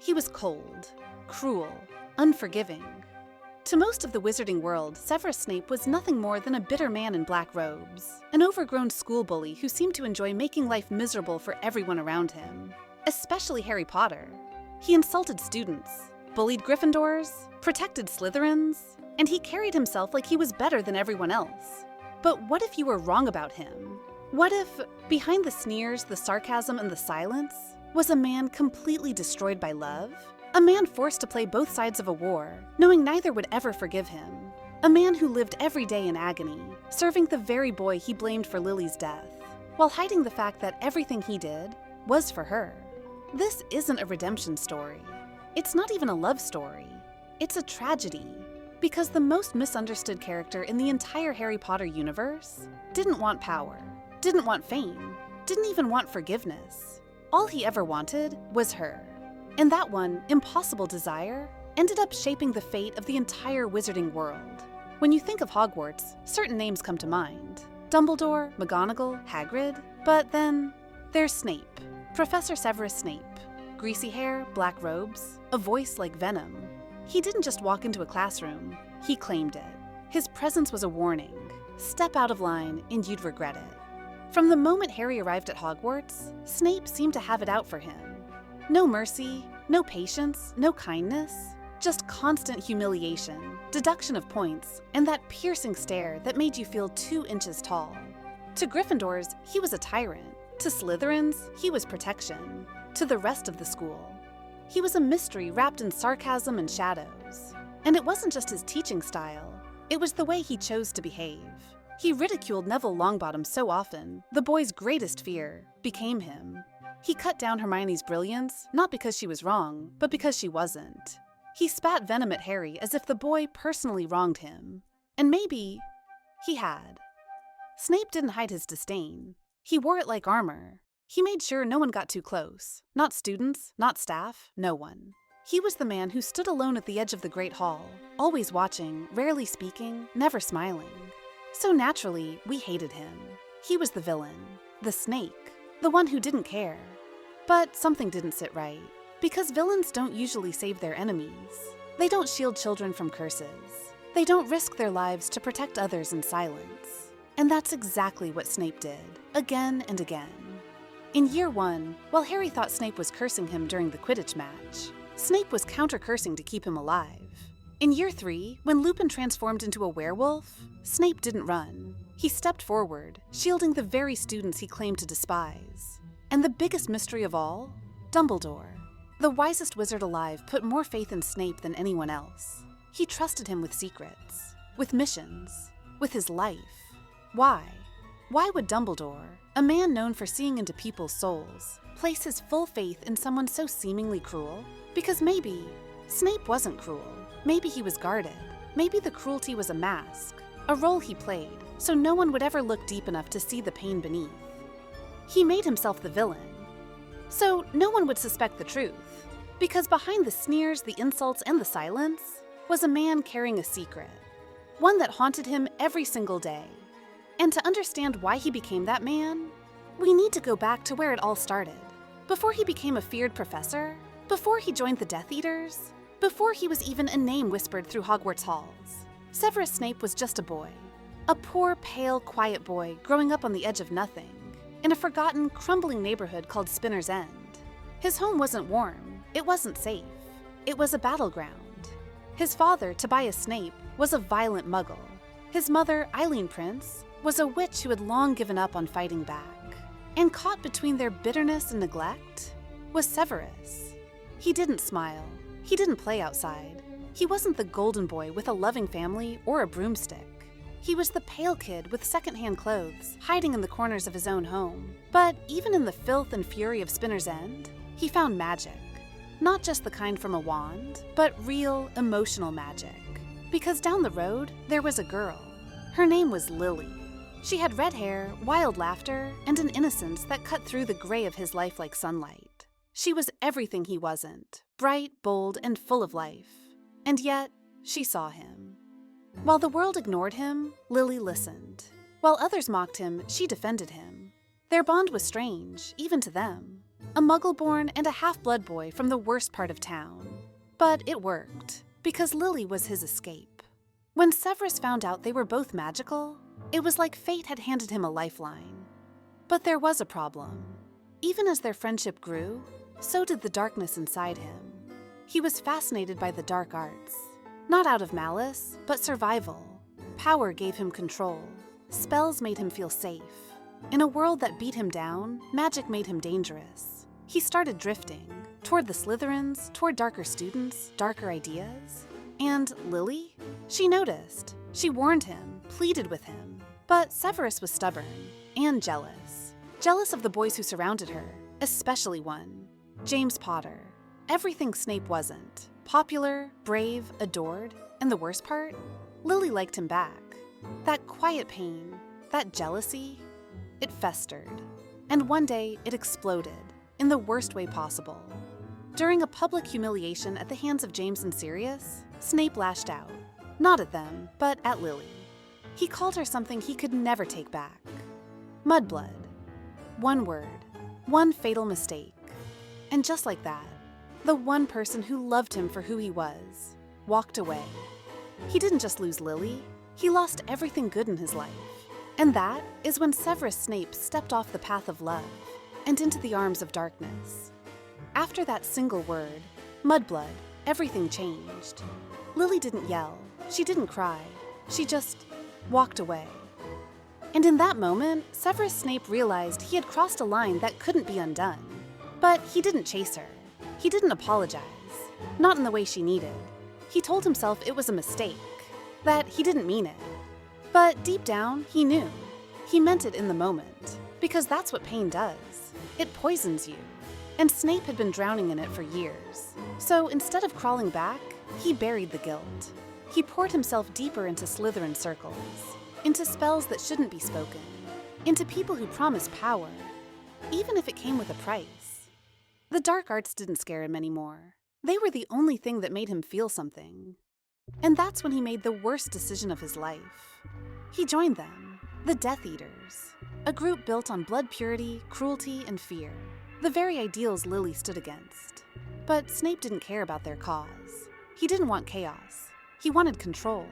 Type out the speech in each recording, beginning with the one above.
He was cold, cruel, unforgiving. To most of the wizarding world, Severus Snape was nothing more than a bitter man in black robes, an overgrown school bully who seemed to enjoy making life miserable for everyone around him, especially Harry Potter. He insulted students, bullied Gryffindors, protected Slytherins, and he carried himself like he was better than everyone else. But what if you were wrong about him? What if, behind the sneers, the sarcasm, and the silence, was a man completely destroyed by love? A man forced to play both sides of a war, knowing neither would ever forgive him. A man who lived every day in agony, serving the very boy he blamed for Lily's death, while hiding the fact that everything he did was for her. This isn't a redemption story. It's not even a love story. It's a tragedy. Because the most misunderstood character in the entire Harry Potter universe didn't want power, didn't want fame, didn't even want forgiveness. All he ever wanted was her. And that one impossible desire ended up shaping the fate of the entire wizarding world. When you think of Hogwarts, certain names come to mind. Dumbledore, McGonagall, Hagrid, but then there's Snape. Professor Severus Snape. Greasy hair, black robes, a voice like venom. He didn't just walk into a classroom, he claimed it. His presence was a warning. Step out of line and you'd regret it. From the moment Harry arrived at Hogwarts, Snape seemed to have it out for him. No mercy, no patience, no kindness, just constant humiliation, deduction of points, and that piercing stare that made you feel 2 inches tall. To Gryffindors, he was a tyrant. To Slytherins, he was protection. To the rest of the school, he was a mystery wrapped in sarcasm and shadows. And it wasn't just his teaching style, it was the way he chose to behave. He ridiculed Neville Longbottom so often, the boy's greatest fear became him. He cut down Hermione's brilliance, not because she was wrong, but because she wasn't. He spat venom at Harry as if the boy personally wronged him. And maybe he had. Snape didn't hide his disdain. He wore it like armor. He made sure no one got too close. Not students, not staff, no one. He was the man who stood alone at the edge of the Great Hall, always watching, rarely speaking, never smiling. So naturally, we hated him. He was the villain, the snake, the one who didn't care. But something didn't sit right. Because villains don't usually save their enemies. They don't shield children from curses. They don't risk their lives to protect others in silence. And that's exactly what Snape did, again and again. In year 1, while Harry thought Snape was cursing him during the Quidditch match, Snape was counter-cursing to keep him alive. In year 3, when Lupin transformed into a werewolf, Snape didn't run. He stepped forward, shielding the very students he claimed to despise. And the biggest mystery of all, Dumbledore. The wisest wizard alive put more faith in Snape than anyone else. He trusted him with secrets, with missions, with his life. Why? Why would Dumbledore, a man known for seeing into people's souls, place his full faith in someone so seemingly cruel? Because maybe Snape wasn't cruel. Maybe he was guarded. Maybe the cruelty was a mask, a role he played, so no one would ever look deep enough to see the pain beneath. He made himself the villain, so no one would suspect the truth, because behind the sneers, the insults, and the silence was a man carrying a secret, one that haunted him every single day. And to understand why he became that man, we need to go back to where it all started. Before he became a feared professor, before he joined the Death Eaters, before he was even a name whispered through Hogwarts halls, Severus Snape was just a boy. A poor, pale, quiet boy growing up on the edge of nothing, in a forgotten, crumbling neighborhood called Spinner's End. His home wasn't warm, it wasn't safe, it was a battleground. His father, Tobias Snape, was a violent muggle. His mother, Eileen Prince, was a witch who had long given up on fighting back. And caught between their bitterness and neglect was Severus. He didn't smile, he didn't play outside. He wasn't the golden boy with a loving family or a broomstick. He was the pale kid with secondhand clothes, hiding in the corners of his own home. But even in the filth and fury of Spinner's End, he found magic. Not just the kind from a wand, but real, emotional magic. Because down the road, there was a girl. Her name was Lily. She had red hair, wild laughter, and an innocence that cut through the gray of his life like sunlight. She was everything he wasn't, bright, bold, and full of life. And yet, she saw him. While the world ignored him, Lily listened. While others mocked him, she defended him. Their bond was strange, even to them. a Muggle-born and a half-blood boy from the worst part of town. But it worked, because Lily was his escape. When Severus found out they were both magical, it was like fate had handed him a lifeline. But there was a problem. Even as their friendship grew, so did the darkness inside him. He was fascinated by the dark arts. Not out of malice, but survival. Power gave him control. Spells made him feel safe. In a world that beat him down, magic made him dangerous. He started drifting, toward the Slytherins, toward darker students, darker ideas. And Lily? She noticed. She warned him, pleaded with him. But Severus was stubborn and jealous. Jealous of the boys who surrounded her, especially one, James Potter. Everything Snape wasn't. Popular, brave, adored, and the worst part? Lily liked him back. That quiet pain, that jealousy, it festered. And one day, it exploded, in the worst way possible. During a public humiliation at the hands of James and Sirius, Snape lashed out. Not at them, but at Lily. He called her something he could never take back. Mudblood. One word, one fatal mistake. And just like that, the one person who loved him for who he was walked away. He didn't just lose Lily, he lost everything good in his life. And that is when Severus Snape stepped off the path of love and into the arms of darkness. After that single word, Mudblood, everything changed. Lily didn't yell, she didn't cry, she just walked away. And in that moment, Severus Snape realized he had crossed a line that couldn't be undone. But he didn't chase her. He didn't apologize. Not in the way she needed. He told himself it was a mistake, that he didn't mean it. But deep down, he knew. He meant it in the moment, because that's what pain does. It poisons you. And Snape had been drowning in it for years. So instead of crawling back, he buried the guilt. He poured himself deeper into Slytherin circles, into spells that shouldn't be spoken, into people who promise power, even if it came with a price. The dark arts didn't scare him anymore. They were the only thing that made him feel something. And that's when he made the worst decision of his life. He joined them, the Death Eaters, a group built on blood purity, cruelty, and fear, the very ideals Lily stood against. But Snape didn't care about their cause. He didn't want chaos. He wanted control.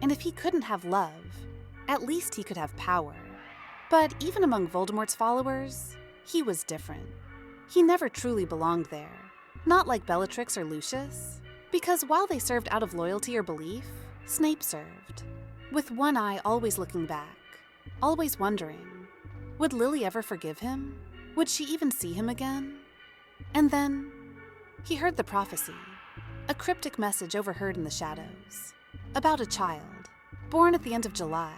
And if he couldn't have love, at least he could have power. But even among Voldemort's followers, he was different. He never truly belonged there. Not like Bellatrix or Lucius. Because while they served out of loyalty or belief, Snape served. With one eye always looking back, always wondering, would Lily ever forgive him? Would she even see him again? And then, he heard the prophecy, a cryptic message overheard in the shadows, about a child, born at the end of July,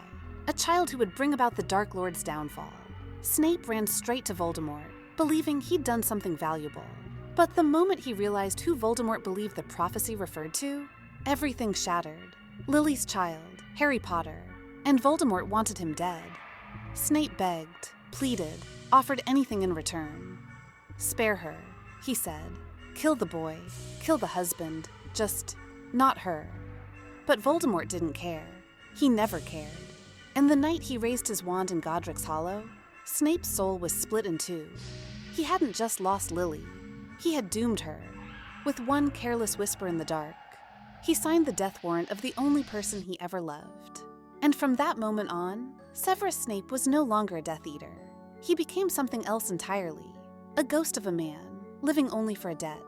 a child who would bring about the Dark Lord's downfall. Snape ran straight to Voldemort, believing he'd done something valuable. But the moment he realized who Voldemort believed the prophecy referred to, everything shattered. Lily's child, Harry Potter, and Voldemort wanted him dead. Snape begged, pleaded, offered anything in return. Spare her, he said. Kill the boy, kill the husband, just not her. But Voldemort didn't care. He never cared. And the night he raised his wand in Godric's Hollow, Snape's soul was split in two. He hadn't just lost Lily. He had doomed her. With one careless whisper in the dark, he signed the death warrant of the only person he ever loved. And from that moment on, Severus Snape was no longer a Death Eater. He became something else entirely, a ghost of a man, living only for a debt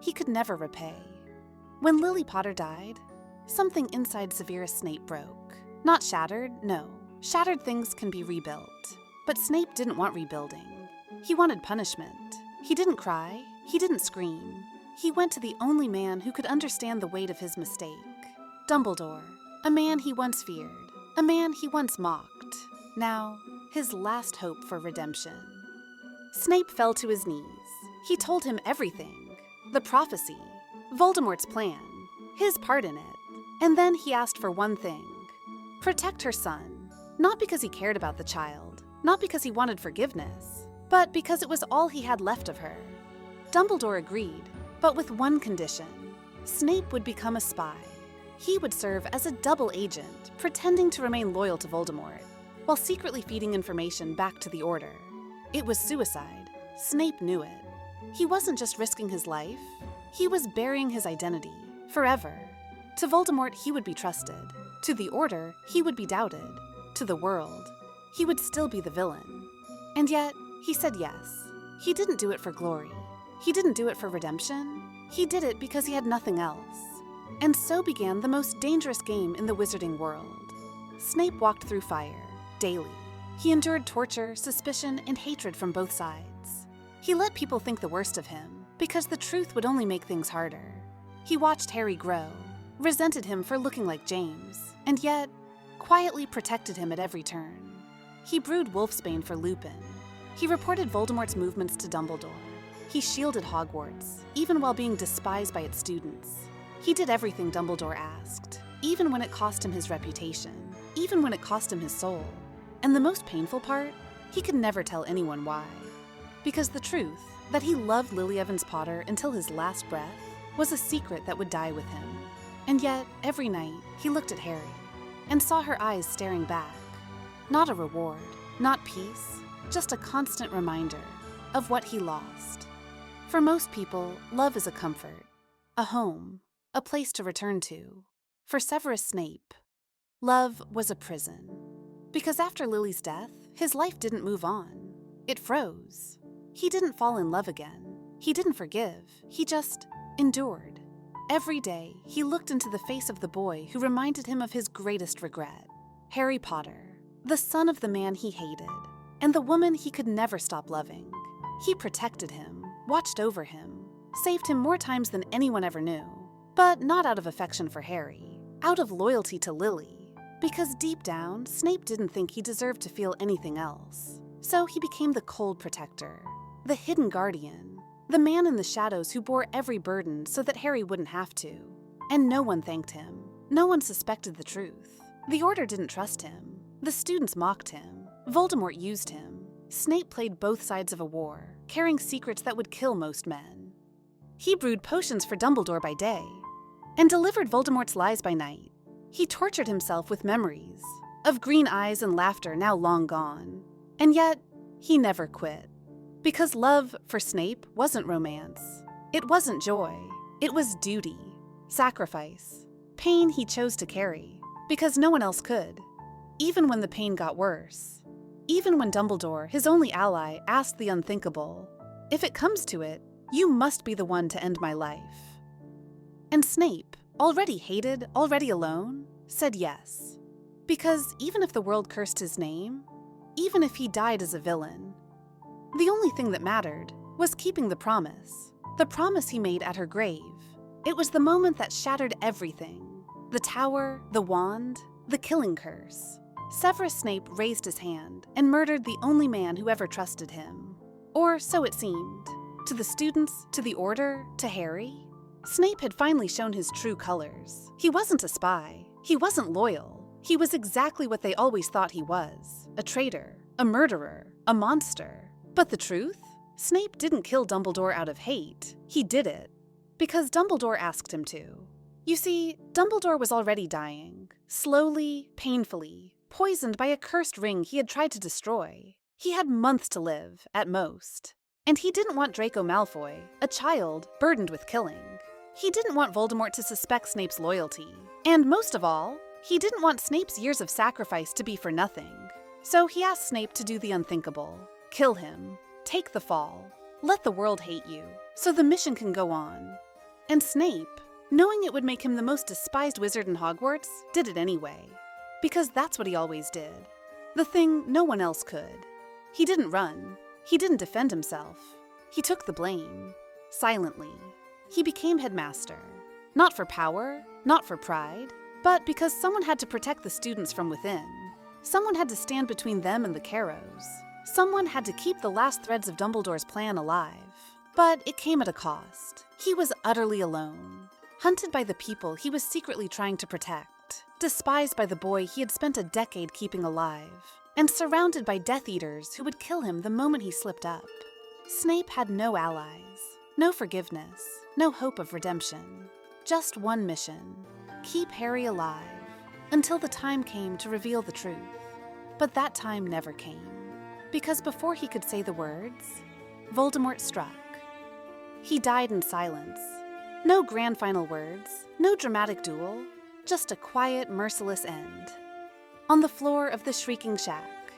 he could never repay. When Lily Potter died, something inside Severus Snape broke. Not shattered, no. Shattered things can be rebuilt. But Snape didn't want rebuilding. He wanted punishment. He didn't cry. He didn't scream. He went to the only man who could understand the weight of his mistake. Dumbledore, a man he once feared, a man he once mocked. Now, his last hope for redemption. Snape fell to his knees. He told him everything. The prophecy, Voldemort's plan, his part in it. And then he asked for one thing. Protect her son. Not because he cared about the child, not because he wanted forgiveness, but because it was all he had left of her. Dumbledore agreed, but with one condition. Snape would become a spy. He would serve as a double agent, pretending to remain loyal to Voldemort, while secretly feeding information back to the Order. It was suicide. Snape knew it. He wasn't just risking his life, he was burying his identity, forever. To Voldemort, he would be trusted. To the Order, he would be doubted. To the world, he would still be the villain. And yet, he said yes. He didn't do it for glory. He didn't do it for redemption. He did it because he had nothing else. And so began the most dangerous game in the wizarding world. Snape walked through fire, daily. He endured torture, suspicion, and hatred from both sides. He let people think the worst of him, because the truth would only make things harder. He watched Harry grow, resented him for looking like James, and yet quietly protected him at every turn. He brewed Wolfsbane for Lupin. He reported Voldemort's movements to Dumbledore. He shielded Hogwarts, even while being despised by its students. He did everything Dumbledore asked, even when it cost him his reputation, even when it cost him his soul. And the most painful part, he could never tell anyone why. Because the truth, that he loved Lily Evans Potter until his last breath, was a secret that would die with him. And yet, every night, he looked at Harry and saw her eyes staring back. Not a reward, not peace, just a constant reminder of what he lost. For most people, love is a comfort, a home, a place to return to. For Severus Snape, love was a prison. Because after Lily's death, his life didn't move on. It froze. He didn't fall in love again. He didn't forgive. He just endured. Every day, he looked into the face of the boy who reminded him of his greatest regret, Harry Potter, the son of the man he hated, and the woman he could never stop loving. He protected him, watched over him, saved him more times than anyone ever knew, but not out of affection for Harry, out of loyalty to Lily. Because deep down, Snape didn't think he deserved to feel anything else. So he became the cold protector, the hidden guardian, the man in the shadows who bore every burden so that Harry wouldn't have to. And no one thanked him. No one suspected the truth. The Order didn't trust him. The students mocked him. Voldemort used him. Snape played both sides of a war, carrying secrets that would kill most men. He brewed potions for Dumbledore by day, and delivered Voldemort's lies by night. He tortured himself with memories of green eyes and laughter now long gone. And yet, he never quit. Because love, for Snape, wasn't romance. It wasn't joy. It was duty, sacrifice, pain he chose to carry, because no one else could. Even when the pain got worse. Even when Dumbledore, his only ally, asked the unthinkable, "If it comes to it, you must be the one to end my life." And Snape, already hated, already alone, said yes. Because even if the world cursed his name, even if he died as a villain, the only thing that mattered was keeping the promise he made at her grave. It was the moment that shattered everything. The tower, the wand, the killing curse. Severus Snape raised his hand and murdered the only man who ever trusted him. Or so it seemed. To the students, to the Order, to Harry. Snape had finally shown his true colors. He wasn't a spy. He wasn't loyal. He was exactly what they always thought he was. A traitor, a murderer, a monster. But the truth? Snape didn't kill Dumbledore out of hate. He did it because Dumbledore asked him to. You see, Dumbledore was already dying. Slowly, painfully, poisoned by a cursed ring he had tried to destroy. He had months to live, at most. And he didn't want Draco Malfoy, a child burdened with killing. He didn't want Voldemort to suspect Snape's loyalty. And most of all, he didn't want Snape's years of sacrifice to be for nothing. So he asked Snape to do the unthinkable. Kill him. Take the fall. Let the world hate you, so the mission can go on. And Snape, knowing it would make him the most despised wizard in Hogwarts, did it anyway. Because that's what he always did. The thing no one else could. He didn't run. He didn't defend himself. He took the blame. Silently. He became headmaster. Not for power, not for pride, but because someone had to protect the students from within. Someone had to stand between them and the Carrows. Someone had to keep the last threads of Dumbledore's plan alive. But it came at a cost. He was utterly alone. Hunted by the people he was secretly trying to protect. Despised by the boy he had spent a decade keeping alive. And surrounded by Death Eaters who would kill him the moment he slipped up. Snape had no allies, no forgiveness, no hope of redemption. Just one mission: keep Harry alive, until the time came to reveal the truth. But that time never came, because before he could say the words, Voldemort struck. He died in silence. No grand final words, no dramatic duel, just a quiet, merciless end. On the floor of the shrieking shack,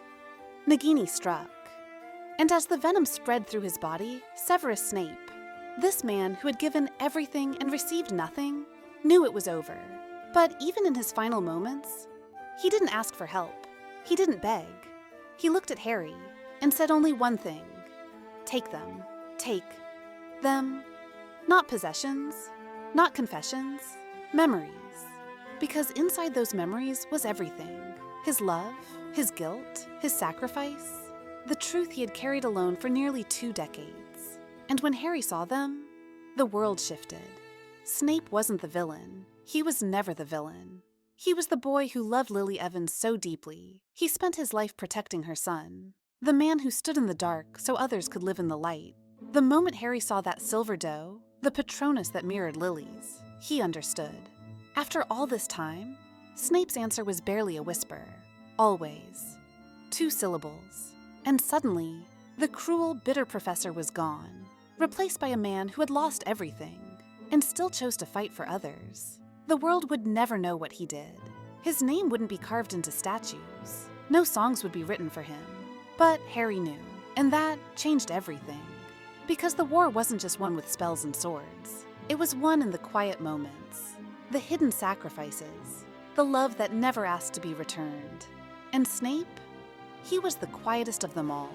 Nagini struck. And as the venom spread through his body, Severus Snape, this man who had given everything and received nothing, knew it was over. But even in his final moments, he didn't ask for help. He didn't beg. He looked at Harry and said only one thing. Take them. Take them. Not possessions, not confessions, memories. Because inside those memories was everything. His love, his guilt, his sacrifice, the truth he had carried alone for nearly 2 decades. And when Harry saw them, the world shifted. Snape wasn't the villain. He was never the villain. He was the boy who loved Lily Evans so deeply. He spent his life protecting her son. The man who stood in the dark so others could live in the light. The moment Harry saw that silver doe, the Patronus that mirrored Lily's, he understood. After all this time, Snape's answer was barely a whisper. Always. 2 syllables. And suddenly, the cruel, bitter professor was gone, replaced by a man who had lost everything, and still chose to fight for others. The world would never know what he did. His name wouldn't be carved into statues. No songs would be written for him. But Harry knew, and that changed everything. Because the war wasn't just won with spells and swords. It was won in the quiet moments, the hidden sacrifices, the love that never asked to be returned. And Snape? He was the quietest of them all.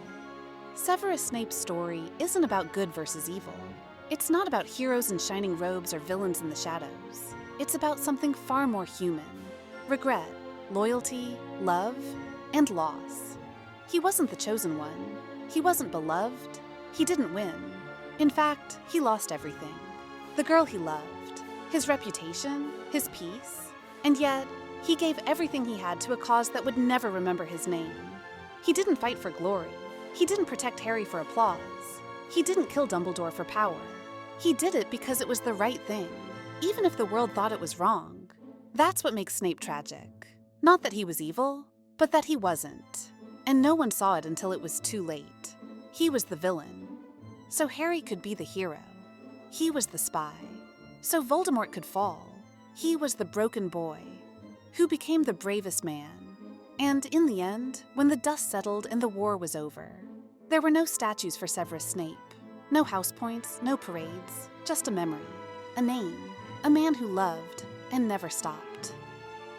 Severus Snape's story isn't about good versus evil. It's not about heroes in shining robes or villains in the shadows. It's about something far more human. Regret, loyalty, love, and loss. He wasn't the chosen one. He wasn't beloved. He didn't win. In fact, he lost everything. The girl he loved, his reputation, his peace. And yet, he gave everything he had to a cause that would never remember his name. He didn't fight for glory. He didn't protect Harry for applause. He didn't kill Dumbledore for power. He did it because it was the right thing, even if the world thought it was wrong. That's what makes Snape tragic. Not that he was evil, but that he wasn't. And no one saw it until it was too late. He was the villain. So Harry could be the hero. He was the spy. So Voldemort could fall. He was the broken boy, who became the bravest man. And in the end, when the dust settled and the war was over, there were no statues for Severus Snape, no house points, no parades, just a memory, a name, a man who loved and never stopped.